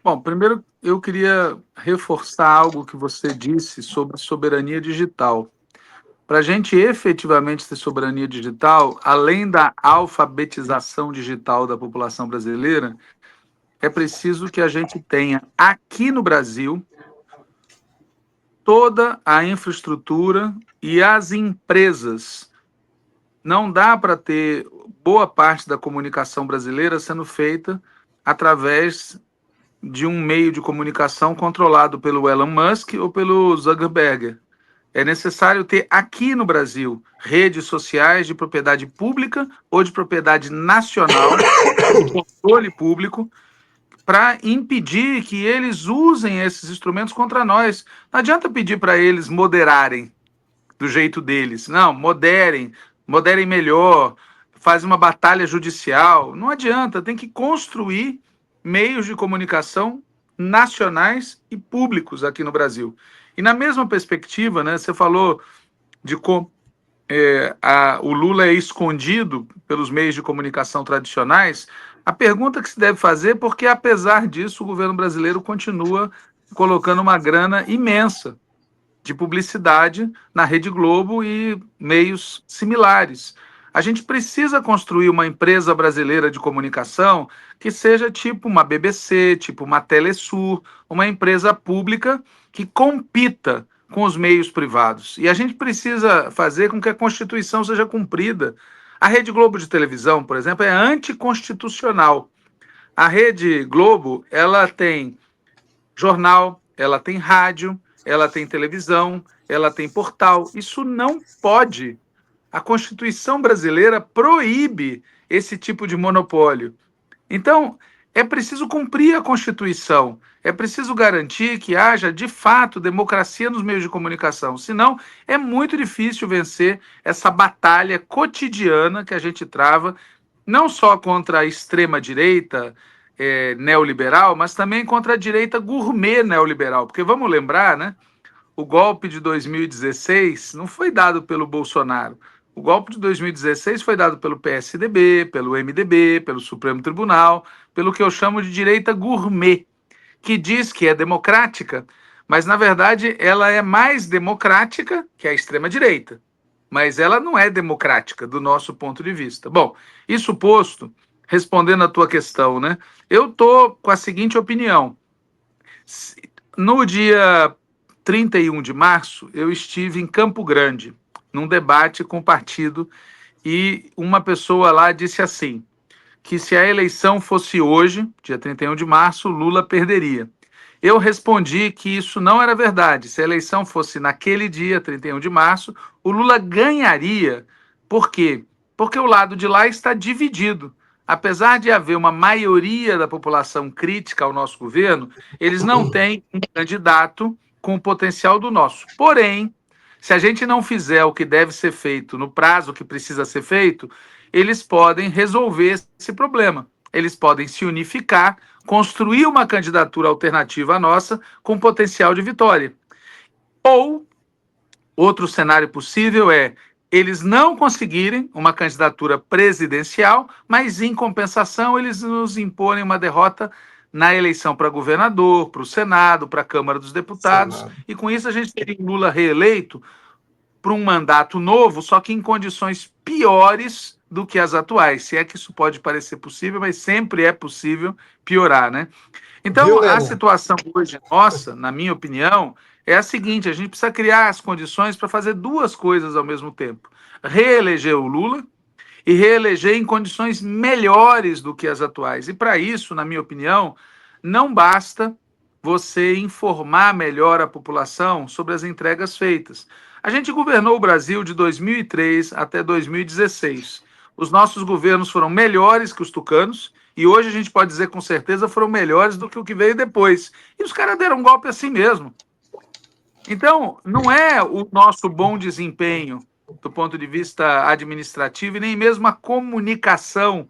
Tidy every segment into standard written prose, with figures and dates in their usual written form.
Bom, primeiro eu queria reforçar algo que você disse sobre soberania digital. Para a gente efetivamente ter soberania digital, além da alfabetização digital da população brasileira, é preciso que a gente tenha aqui no Brasil toda a infraestrutura e as empresas. Não dá para ter boa parte da comunicação brasileira sendo feita através de um meio de comunicação controlado pelo Elon Musk ou pelo Zuckerberg. É necessário ter aqui no Brasil redes sociais de propriedade pública ou de propriedade nacional, de controle público, para impedir que eles usem esses instrumentos contra nós. Não adianta pedir para eles moderarem do jeito deles. Não, moderem melhor, faz uma batalha judicial. Não adianta, tem que construir meios de comunicação nacionais e públicos aqui no Brasil. E na mesma perspectiva, né, você falou de como o Lula é escondido pelos meios de comunicação tradicionais. A pergunta que se deve fazer é porque, apesar disso, o governo brasileiro continua colocando uma grana imensa de publicidade na Rede Globo e meios similares. A gente precisa construir uma empresa brasileira de comunicação que seja tipo uma BBC, tipo uma Telesur, uma empresa pública que compita com os meios privados. E a gente precisa fazer com que a Constituição seja cumprida. A Rede Globo de televisão, por exemplo, é anticonstitucional. A Rede Globo, ela tem jornal, ela tem rádio, ela tem televisão, ela tem portal. Isso não pode. A Constituição brasileira proíbe esse tipo de monopólio. Então, é preciso cumprir a Constituição, é preciso garantir que haja, de fato, democracia nos meios de comunicação. Senão, é muito difícil vencer essa batalha cotidiana que a gente trava, não só contra a extrema-direita neoliberal, mas também contra a direita gourmet neoliberal. Porque vamos lembrar, né? O golpe de 2016 não foi dado pelo Bolsonaro. O golpe de 2016 foi dado pelo PSDB, pelo MDB, pelo Supremo Tribunal, pelo que eu chamo de direita gourmet, que diz que é democrática, mas na verdade ela é mais democrática que a extrema-direita. Mas ela não é democrática do nosso ponto de vista. Bom, isso posto, respondendo à tua questão, né? Eu tô com a seguinte opinião. No dia 31 de março, eu estive em Campo Grande, num debate com o partido, e uma pessoa lá disse assim, que se a eleição fosse hoje, dia 31 de março, Lula perderia. Eu respondi que isso não era verdade. Se a eleição fosse naquele dia, 31 de março, o Lula ganharia. Por quê? Porque o lado de lá está dividido. Apesar de haver uma maioria da população crítica ao nosso governo, eles não têm um candidato com o potencial do nosso. Porém, se a gente não fizer o que deve ser feito no prazo que precisa ser feito, eles podem resolver esse problema. Eles podem se unificar, construir uma candidatura alternativa à nossa com potencial de vitória. Ou, outro cenário possível é eles não conseguirem uma candidatura presidencial, mas em compensação eles nos imporem uma derrota na eleição para governador, para o Senado, para a Câmara dos Deputados, Senado. e com isso a gente teria Lula reeleito para um mandato novo, só que em condições piores do que as atuais. Se é que isso pode parecer possível, mas sempre é possível piorar, né? Viu, Então, a Lênin? situação hoje nossa, na minha opinião, é a seguinte: a gente precisa criar as condições para fazer duas coisas ao mesmo tempo: reeleger o Lula e reeleger em condições melhores do que as atuais. E para isso, na minha opinião, não basta você informar melhor a população sobre as entregas feitas. A gente governou o Brasil de 2003 até 2016. Os nossos governos foram melhores que os tucanos e hoje a gente pode dizer com certeza foram melhores do que o que veio depois. E os caras deram um golpe assim mesmo. Então, não é o nosso bom desempenho do ponto de vista administrativo e nem mesmo a comunicação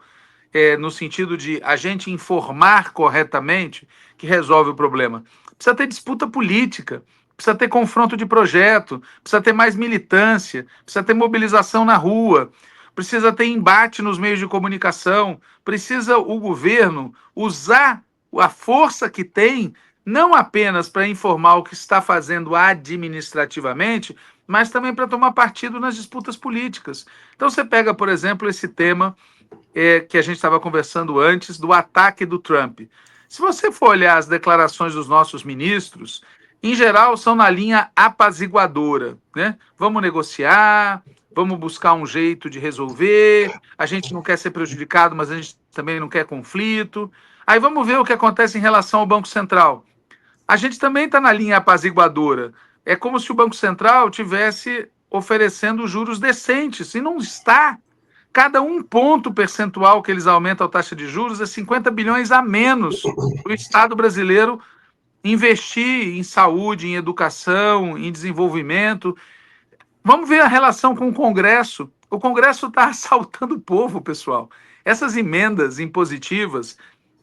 no sentido de a gente informar corretamente que resolve o problema. Precisa ter disputa política, precisa ter confronto de projeto, precisa ter mais militância, precisa ter mobilização na rua, precisa ter embate nos meios de comunicação, precisa o governo usar a força que tem, não apenas para informar o que está fazendo administrativamente, mas também para tomar partido nas disputas políticas. Então você pega, por exemplo, esse tema que a gente estava conversando antes, do ataque do Trump. Se você for olhar as declarações dos nossos ministros, em geral são na linha apaziguadora, né? Vamos negociar, vamos buscar um jeito de resolver, a gente não quer ser prejudicado, mas a gente também não quer conflito. Aí vamos ver o que acontece em relação ao Banco Central. A gente também está na linha apaziguadora. É como se o Banco Central tivesse oferecendo juros decentes, e não está. Cada um ponto percentual que eles aumentam a taxa de juros é 50 bilhões a menos para o Estado brasileiro investir em saúde, em educação, em desenvolvimento. Vamos ver a relação com o Congresso. O Congresso está assaltando o povo, pessoal. Essas emendas impositivas,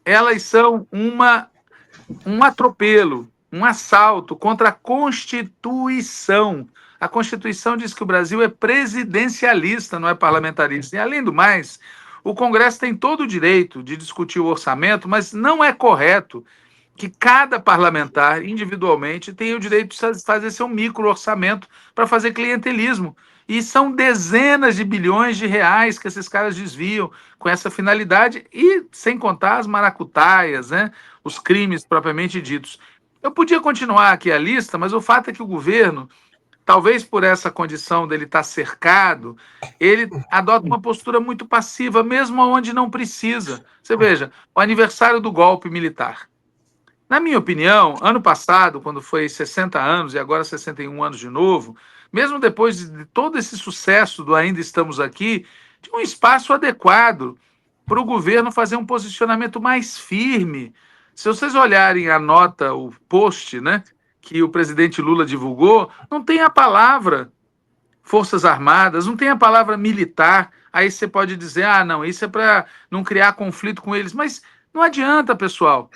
elas são um atropelo, um assalto contra a Constituição. A Constituição diz que o Brasil é presidencialista, não é parlamentarista. E, além do mais, o Congresso tem todo o direito de discutir o orçamento, mas não é correto que cada parlamentar, individualmente, tenha o direito de fazer seu micro-orçamento para fazer clientelismo. E são dezenas de bilhões de reais que esses caras desviam com essa finalidade, e sem contar as maracutaias, né? Os crimes propriamente ditos. Eu podia continuar aqui a lista, mas o fato é que o governo, talvez por essa condição dele estar cercado, ele adota uma postura muito passiva, mesmo onde não precisa. Você veja, o aniversário do golpe militar. Na minha opinião, ano passado, quando foi 60 anos e agora 61 anos de novo, mesmo depois de todo esse sucesso do Ainda Estamos Aqui, tinha um espaço adequado para o governo fazer um posicionamento mais firme. Se vocês olharem a nota, o post, né, que o presidente Lula divulgou, não tem a palavra Forças Armadas, não tem a palavra militar. Aí você pode dizer, ah, não, isso é para não criar conflito com eles. Mas não adianta, pessoal.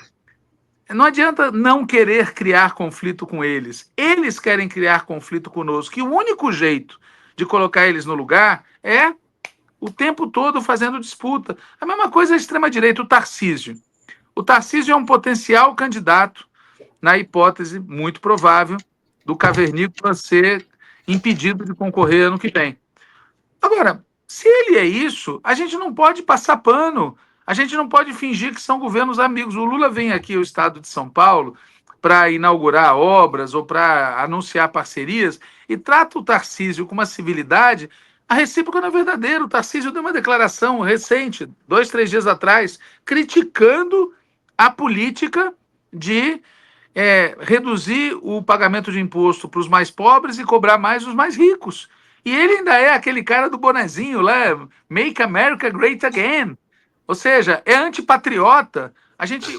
Não adianta não querer criar conflito com eles. Eles querem criar conflito conosco. E o único jeito de colocar eles no lugar é o tempo todo fazendo disputa. A mesma coisa é a extrema-direita, o Tarcísio. O Tarcísio é um potencial candidato, na hipótese muito provável, do Cavernícola ser impedido de concorrer ano que vem. Agora, se ele é isso, a gente não pode passar pano, a gente não pode fingir que são governos amigos. O Lula vem aqui ao estado de São Paulo para inaugurar obras ou para anunciar parcerias e trata o Tarcísio com uma civilidade. A recíproca não é verdadeira. O Tarcísio deu uma declaração recente, 2, 3 dias atrás, criticando a política de reduzir o pagamento de imposto para os mais pobres e cobrar mais os mais ricos. E ele ainda é aquele cara do bonezinho lá, Make America Great Again. Ou seja, é antipatriota.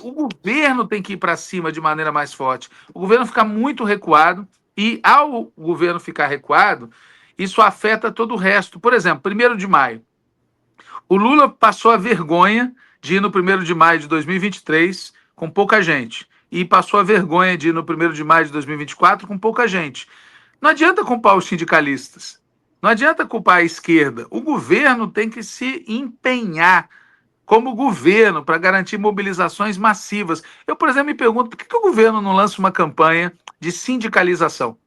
O governo tem que ir para cima de maneira mais forte. O governo fica muito recuado, e ao governo ficar recuado, isso afeta todo o resto. Por exemplo, 1º de maio. O Lula passou a vergonha de ir no 1º de maio de 2023 com pouca gente. E passou a vergonha de ir no 1º de maio de 2024 com pouca gente. Não adianta culpar os sindicalistas. Não adianta culpar a esquerda. O governo tem que se empenhar como governo para garantir mobilizações massivas. Eu, por exemplo, me pergunto por que o governo não lança uma campanha de sindicalização?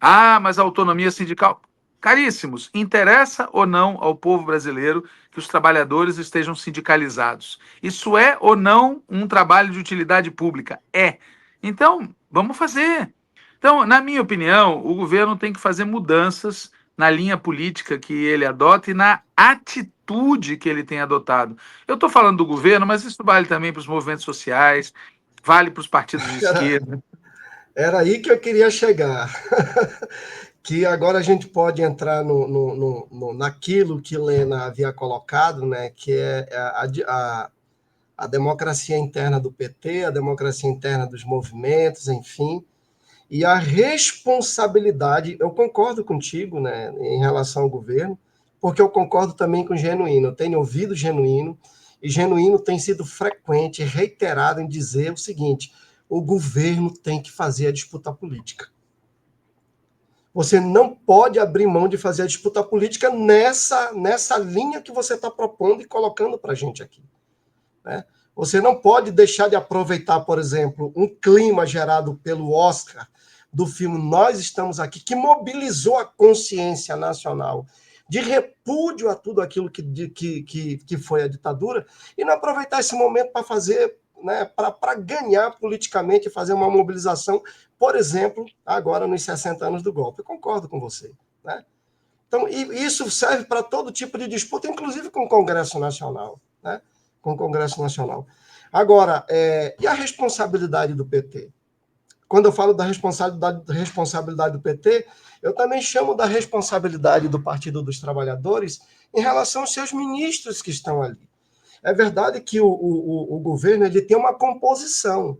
Ah, mas a autonomia sindical. Caríssimos, interessa ou não ao povo brasileiro que os trabalhadores estejam sindicalizados? Isso é ou não um trabalho de utilidade pública? É. Então, vamos fazer. Então, na minha opinião, o governo tem que fazer mudanças na linha política que ele adota e na atitude que ele tem adotado. Eu estou falando do governo, mas isso vale também para os movimentos sociais, vale para os partidos de esquerda. Era aí que eu queria chegar. Que agora a gente pode entrar naquilo que Lena havia colocado, né, que é a democracia interna do PT, a democracia interna dos movimentos, enfim, e a responsabilidade. Eu concordo contigo, né, em relação ao governo, porque eu concordo também com o Genuíno. Eu tenho ouvido Genuíno, e Genuíno tem sido frequente, reiterado em dizer o seguinte: o governo tem que fazer a disputa política. Você não pode abrir mão de fazer a disputa política nessa linha que você está propondo e colocando para a gente aqui, né? Você não pode deixar de aproveitar, por exemplo, um clima gerado pelo Oscar do filme Nós Estamos Aqui, que mobilizou a consciência nacional de repúdio a tudo aquilo que foi a ditadura, e não aproveitar esse momento para fazer, né, para ganhar politicamente e fazer uma mobilização, por exemplo, agora nos 60 anos do golpe. Eu concordo com você, né? Então, isso serve para todo tipo de disputa, inclusive com o Congresso Nacional, né? Com o Congresso Nacional. Agora, e a responsabilidade do PT? Quando eu falo da responsabilidade do PT, eu também chamo da responsabilidade do Partido dos Trabalhadores em relação aos seus ministros que estão ali. É verdade que o governo ele tem uma composição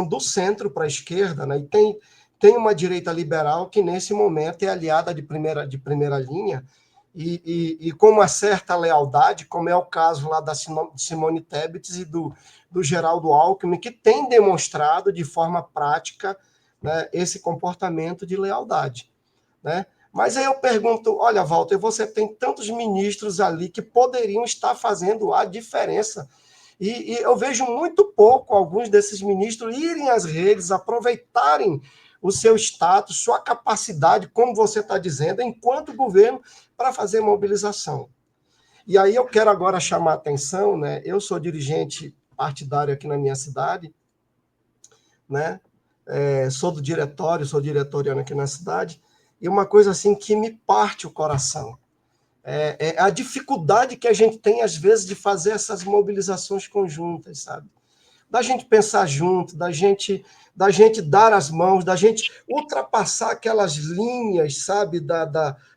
do centro para a esquerda, né? E tem uma direita liberal que, nesse momento, é aliada de primeira linha e com uma certa lealdade, como é o caso lá da Simone Tebet e do Geraldo Alckmin, que tem demonstrado de forma prática, né, esse comportamento de lealdade, né? Mas aí eu pergunto, olha, Walter, você tem tantos ministros ali que poderiam estar fazendo a diferença. E eu vejo muito pouco alguns desses ministros irem às redes, aproveitarem o seu status, sua capacidade, como você está dizendo, enquanto governo, para fazer mobilização. E aí eu quero agora chamar a atenção, né? Eu sou dirigente partidário aqui na minha cidade, né? Sou diretoriano aqui na cidade, e uma coisa assim que me parte o coração é a dificuldade que a gente tem, às vezes, de fazer essas mobilizações conjuntas, sabe? Da gente pensar junto, da gente dar as mãos, da gente ultrapassar aquelas linhas, sabe,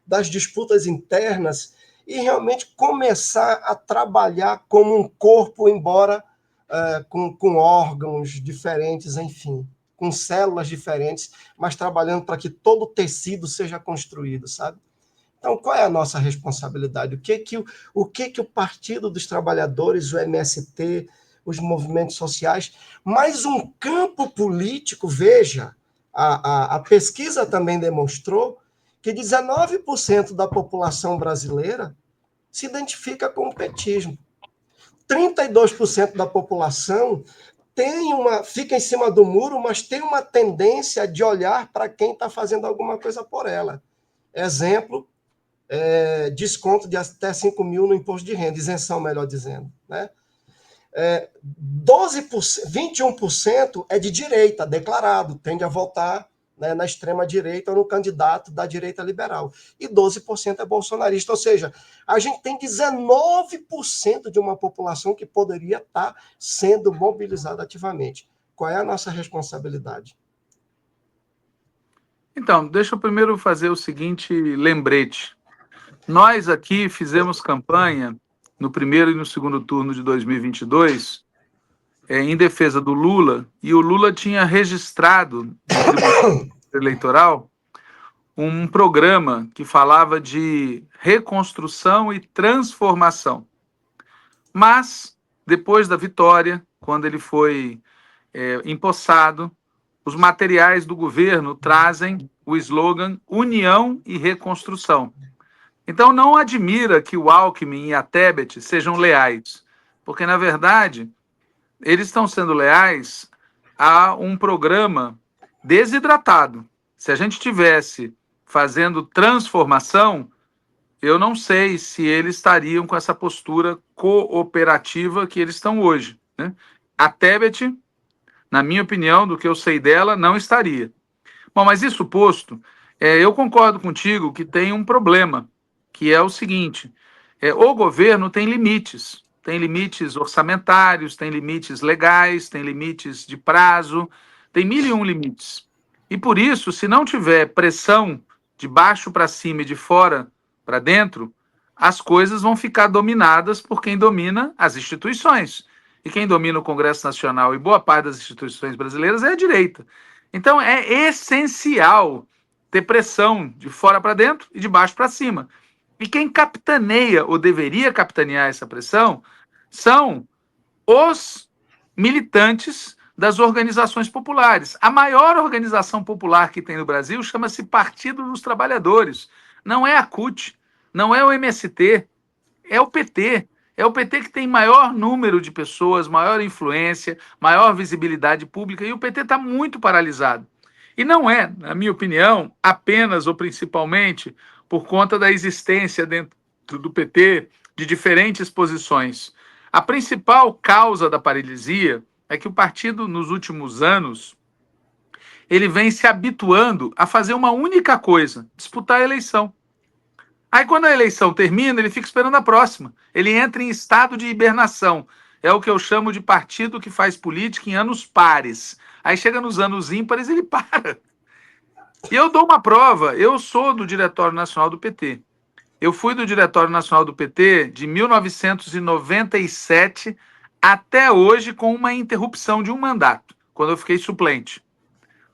das disputas internas e realmente começar a trabalhar como um corpo, embora com órgãos diferentes, enfim, com células diferentes, mas trabalhando para que todo o tecido seja construído, sabe? Então, qual é a nossa responsabilidade? O que o Partido dos Trabalhadores, o MST, os movimentos sociais, mais um campo político, veja, a pesquisa também demonstrou que 19% da população brasileira se identifica com o petismo. 32% da população fica em cima do muro, mas tem uma tendência de olhar para quem está fazendo alguma coisa por ela. Exemplo, desconto de até 5 mil no imposto de renda, isenção, melhor dizendo, né? 21% é de direita, declarado, tende a votar, né, na extrema-direita ou no candidato da direita liberal. E 12% é bolsonarista, ou seja, a gente tem 19% de uma população que poderia estar sendo mobilizada ativamente. Qual é a nossa responsabilidade? Então, deixa eu primeiro fazer o seguinte lembrete. Nós aqui fizemos campanha no primeiro e no segundo turno de 2022 em defesa do Lula, e o Lula tinha registrado no Tribunal Eleitoral um programa que falava de reconstrução e transformação. Mas, depois da vitória, quando ele foi empossado, os materiais do governo trazem o slogan União e Reconstrução. Então, não admira que o Alckmin e a Tebet sejam leais, porque, na verdade, eles estão sendo leais a um programa desidratado. Se a gente tivesse fazendo transformação, eu não sei se eles estariam com essa postura cooperativa que eles estão hoje, né? A Tebet, na minha opinião, do que eu sei dela, não estaria. Bom, mas isso posto, eu concordo contigo que tem um problema, que é o seguinte: o governo tem limites orçamentários, tem limites legais, tem limites de prazo, tem 1.001 limites. E por isso, se não tiver pressão de baixo para cima e de fora para dentro, as coisas vão ficar dominadas por quem domina as instituições. E quem domina o Congresso Nacional e boa parte das instituições brasileiras é a direita. Então é essencial ter pressão de fora para dentro e de baixo para cima. E quem capitaneia ou deveria capitanear essa pressão são os militantes das organizações populares. A maior organização popular que tem no Brasil chama-se Partido dos Trabalhadores. Não é a CUT, não é o MST, é o PT, É o PT que tem maior número de pessoas, maior influência, maior visibilidade pública, e o PT está muito paralisado. E não é, na minha opinião, apenas ou principalmente por conta da existência dentro do PT de diferentes posições. A principal causa da paralisia é que o partido, nos últimos anos, ele vem se habituando a fazer uma única coisa: disputar a eleição. Aí, quando a eleição termina, ele fica esperando a próxima. Ele entra em estado de hibernação. É o que eu chamo de partido que faz política em anos pares. Aí chega nos anos ímpares, ele para. E eu dou uma prova. Eu sou do Diretório Nacional do PT. Eu fui do Diretório Nacional do PT de 1997 até hoje, com uma interrupção de um mandato, quando eu fiquei suplente.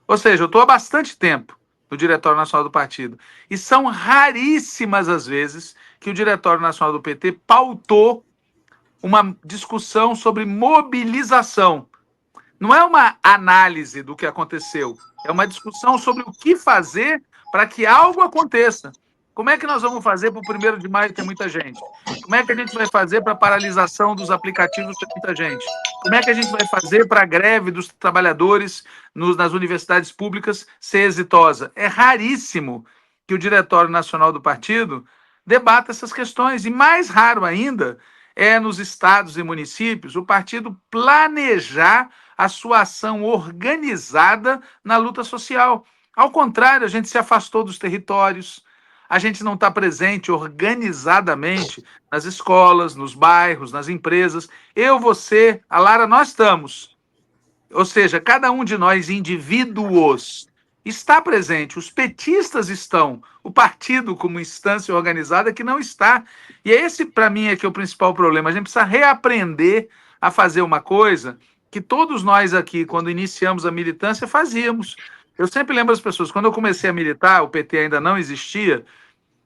Ou seja, eu estou há bastante tempo no Diretório Nacional do Partido. E são raríssimas as vezes que o Diretório Nacional do PT pautou uma discussão sobre mobilização. Não é uma análise do que aconteceu, é uma discussão sobre o que fazer para que algo aconteça. Como é que nós vamos fazer para o 1º de maio ter muita gente? Como é que a gente vai fazer para a paralisação dos aplicativos ter muita gente? Como é que a gente vai fazer para a greve dos trabalhadores nas universidades públicas ser exitosa? É raríssimo que o Diretório Nacional do Partido debata essas questões. E mais raro ainda é nos estados e municípios o partido planejar a sua ação organizada na luta social. Ao contrário, a gente se afastou dos territórios, a gente não está presente organizadamente nas escolas, nos bairros, nas empresas. Eu, você, a Lara, nós estamos. Ou seja, cada um de nós, indivíduos, está presente. Os petistas estão. O partido, como instância organizada, que não está. E esse, para mim, é que é o principal problema. A gente precisa reaprender a fazer uma coisa que todos nós aqui, quando iniciamos a militância, fazíamos. Eu sempre lembro as pessoas, quando eu comecei a militar, o PT ainda não existia,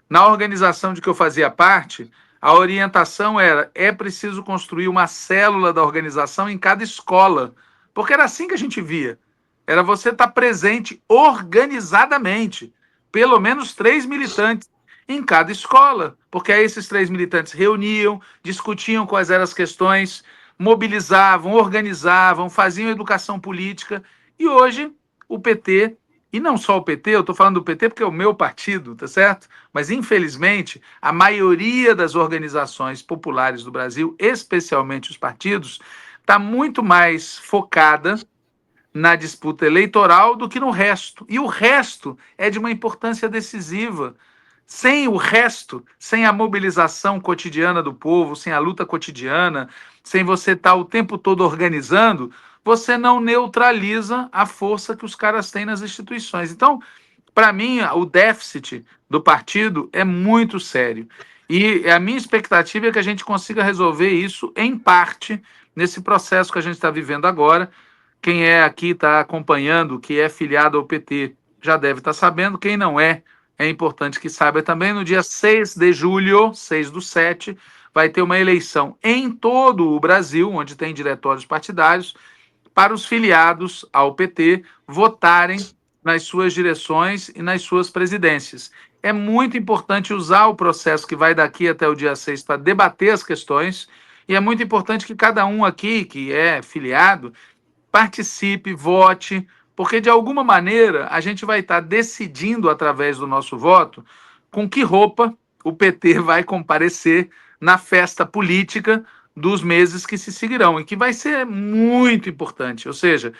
na organização de que eu fazia parte, a orientação era: é preciso construir uma célula da organização em cada escola, porque era assim que a gente via. Era você estar presente organizadamente, pelo menos 3 militantes em cada escola, porque aí esses 3 militantes reuniam, discutiam quais eram as questões, mobilizavam, organizavam, faziam educação política. E hoje o PT, e não só o PT, eu estou falando do PT porque é o meu partido, tá certo? Mas, infelizmente, a maioria das organizações populares do Brasil, especialmente os partidos, está muito mais focada na disputa eleitoral do que no resto. E o resto é de uma importância decisiva. Sem o resto, sem a mobilização cotidiana do povo, sem a luta cotidiana, sem você estar o tempo todo organizando, você não neutraliza a força que os caras têm nas instituições. Então, para mim, o déficit do partido é muito sério. E a minha expectativa é que a gente consiga resolver isso, em parte, nesse processo que a gente está vivendo agora. Quem é aqui, está acompanhando, que é filiado ao PT, já deve estar sabendo. Quem não é, é importante que saiba também. No dia 6 de julho, 6/7, vai ter uma eleição em todo o Brasil, onde tem diretórios partidários, para os filiados ao PT votarem nas suas direções e nas suas presidências. É muito importante usar o processo que vai daqui até o dia 6 para debater as questões, e é muito importante que cada um aqui que é filiado participe, vote, porque de alguma maneira a gente vai estar decidindo através do nosso voto com que roupa o PT vai comparecer na festa política dos meses que se seguirão, e que vai ser muito importante. Ou seja,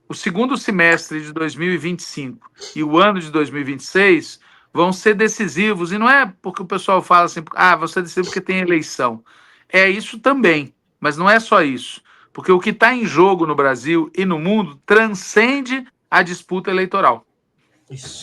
o segundo semestre de 2025 e o ano de 2026 vão ser decisivos, e não é porque o pessoal fala assim: ah, você é decisivo porque tem eleição. É isso também, mas não é só isso, porque o que está em jogo no Brasil e no mundo transcende a disputa eleitoral. Isso.